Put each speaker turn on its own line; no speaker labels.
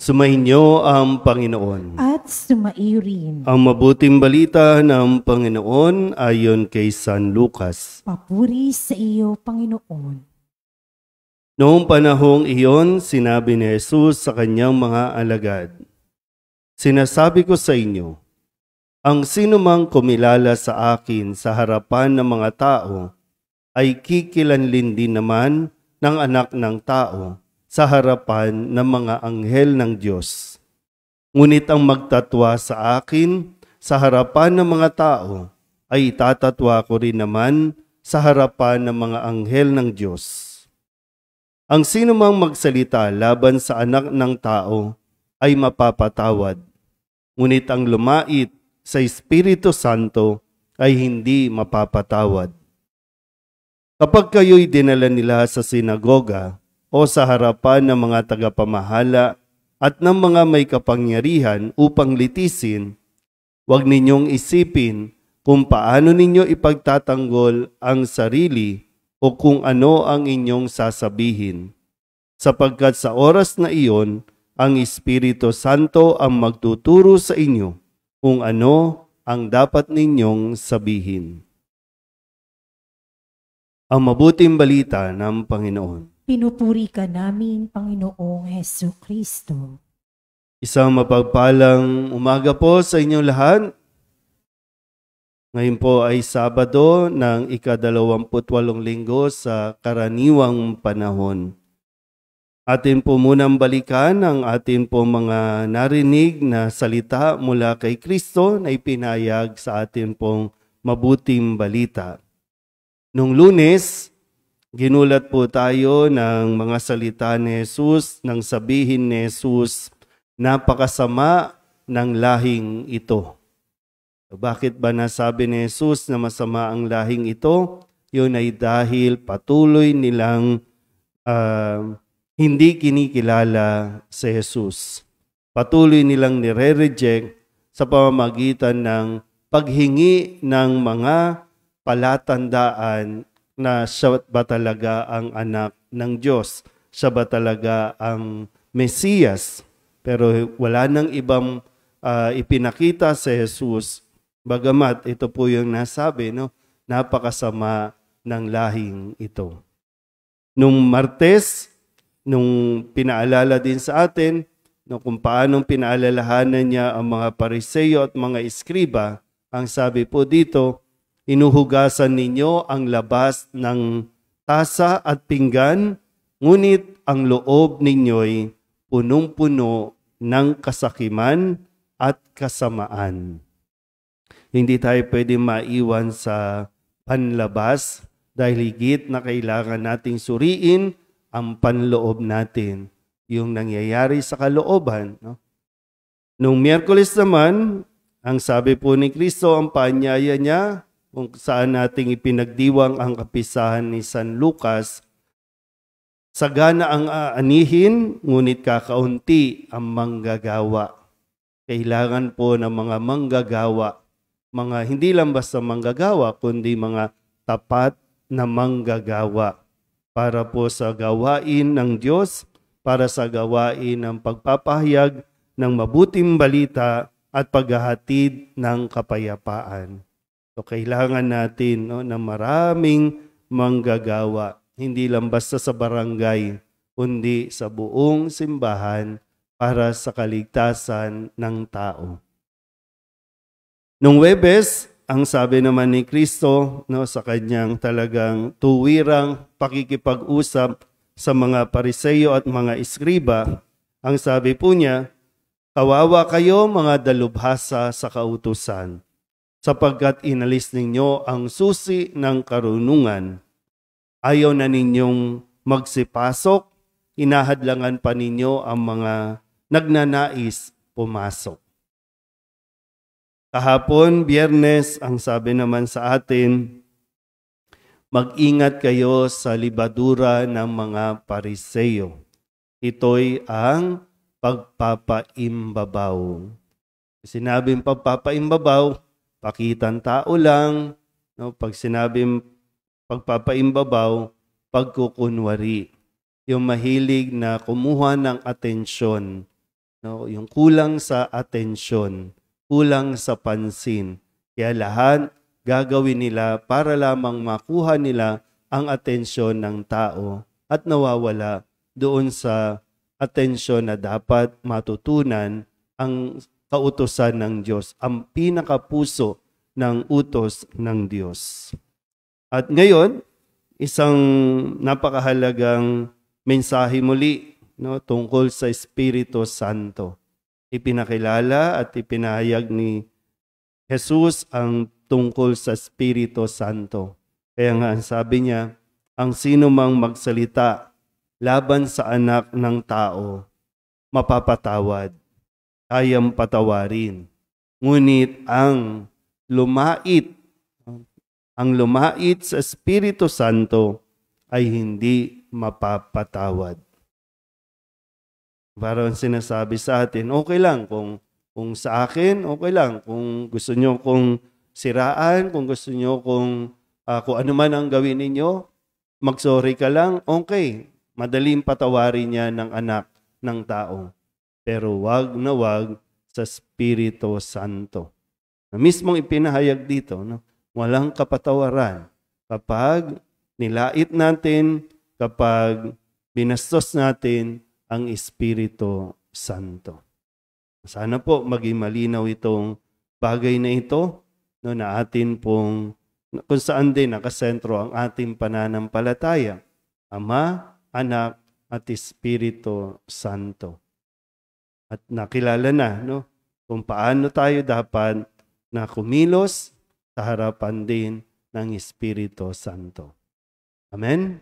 Sumainyo ang Panginoon.
At sumaiyo rin.
Ang mabuting balita ng Panginoon ayon kay San Lucas.
Papuri sa iyo, Panginoon.
Noong panahong iyon, sinabi ni Jesus sa kanyang mga alagad, "Sinasabi ko sa inyo, ang sinumang kumilala sa akin sa harapan ng mga tao, ay kikilanlin din naman ng Anak ng Tao sa harapan ng mga anghel ng Diyos. Ngunit ang magtatwa sa akin sa harapan ng mga tao ay itatatwa ko rin naman sa harapan ng mga anghel ng Diyos. Ang sinumang magsalita laban sa Anak ng Tao ay mapapatawad, ngunit ang lumait sa Espiritu Santo ay hindi mapapatawad. Kapag kayo'y dinala nila sa sinagoga o sa harapan ng mga tagapamahala at ng mga may kapangyarihan upang litisin, huwag ninyong isipin kung paano ninyo ipagtatanggol ang sarili o kung ano ang inyong sasabihin, sapagkat sa oras na iyon, ang Espiritu Santo ang magtuturo sa inyo kung ano ang dapat ninyong sabihin." Ang mabuting balita ng Panginoon.
Pinupuri ka namin, Panginoong Hesus Kristo.
Isang mapagpalang umaga po sa inyong lahat. Ngayon po ay Sabado ng ika-28 linggo sa karaniwang panahon. Atin po munang balikan ang atin po mga narinig na salita mula kay Kristo na ipinahayag sa atin pong mabuting balita. Nung Lunes, ginulat po tayo ng mga salita ni Jesus nang sabihin ni Jesus, napakasama ng lahing ito. Bakit ba nasabi ni Jesus na masama ang lahing ito? Yun ay dahil patuloy nilang hindi kinikilala si Jesus. Patuloy nilang nire-reject sa pamamagitan ng paghingi ng mga palatandaan na siya ba talaga ang anak ng Diyos? Siya ba talaga ang Mesiyas? Pero wala nang ibang ipinakita si Jesus. Bagamat ito po yung nasabi, no? Napakasama ng lahing ito. Nung Martes, nung pinaalala din sa atin, no, kung paano pinaalalahanan niya ang mga Pariseo at mga Iskriba, ang sabi po dito, inuhugasan ninyo ang labas ng tasa at pinggan, ngunit ang loob ninyo'y punong-puno ng kasakiman at kasamaan. Hindi tayo pwede maiwan sa panlabas dahil higit na kailangan nating suriin ang panloob natin, yung nangyayari sa kalooban. No? Nung Miyerkules naman, ang sabi po ni Kristo, ang paanyaya niya, kung saan nating ipinagdiwang ang kapisahan ni San Lucas, sagana ang aanihin, ngunit kakaunti ang manggagawa. Kailangan po ng mga manggagawa, mga hindi lang basta manggagawa, kundi mga tapat na manggagawa para po sa gawain ng Diyos, para sa gawain ng pagpapahayag ng mabuting balita at paghahatid ng kapayapaan. So kailangan natin na maraming manggagawa, hindi lang basta sa barangay, kundi sa buong simbahan para sa kaligtasan ng tao. Nung Huwebes, ang sabi naman ni Kristo sa kanyang talagang tuwirang pakikipag-usap sa mga Pariseo at mga Iskriba, ang sabi po niya, "Kawawa kayo mga dalubhasa sa kautusan, sapagkat inalis ninyo ang susi ng karunungan. Ayaw na ninyong magsipasok, inahadlangan pa ninyo ang mga nagnanais pumasok." Kahapon, Biyernes, ang sabi naman sa atin, mag-ingat kayo sa libadura ng mga Pariseo. Ito'y ang pagpapaimbabaw. Sinabing pagpapaimbabaw, pakitang tao lang. No? Pag sinabing pagpapaimbabaw, pagkukunwari. Yung mahilig na kumuha ng atensyon. no? Yung kulang sa atensyon, kulang sa pansin. Kaya lahat gagawin nila para lamang makuha nila ang atensyon ng tao at nawawala doon sa atensyon na dapat matutunan ang kautusan ng Diyos, ang pinakapuso ng utos ng Diyos. At ngayon, isang napakahalagang mensahe muli, no, tungkol sa Espiritu Santo. Ipinakilala at ipinahayag ni Jesus ang tungkol sa Espiritu Santo. Kaya nga sabi niya, ang sino mang magsalita laban sa anak ng tao, mapapatawad, kayang patawarin. Ngunit ang lumait sa Espiritu Santo ay hindi mapapatawad. Parang sinasabi sa atin, okay lang kung sa akin, okay lang. Kung gusto nyo kong siraan, kung gusto nyo kung ano man ang gawin ninyo, mag-sorry ka lang, okay. Madaling patawarin niya ng anak ng tao. Pero wag na wag sa Espiritu Santo. Na mismong ipinahayag dito, no? Walang kapatawaran kapag nilait natin, kapag binastos natin ang Espiritu Santo. Sana po maging malinaw itong bagay na ito, no, na atin pong, kung saan din nakasentro ang ating pananampalataya, Ama, Anak, at Espiritu Santo. At nakilala na, no, kung paano tayo dapat na kumilos sa harapan din ng Espiritu Santo. Amen?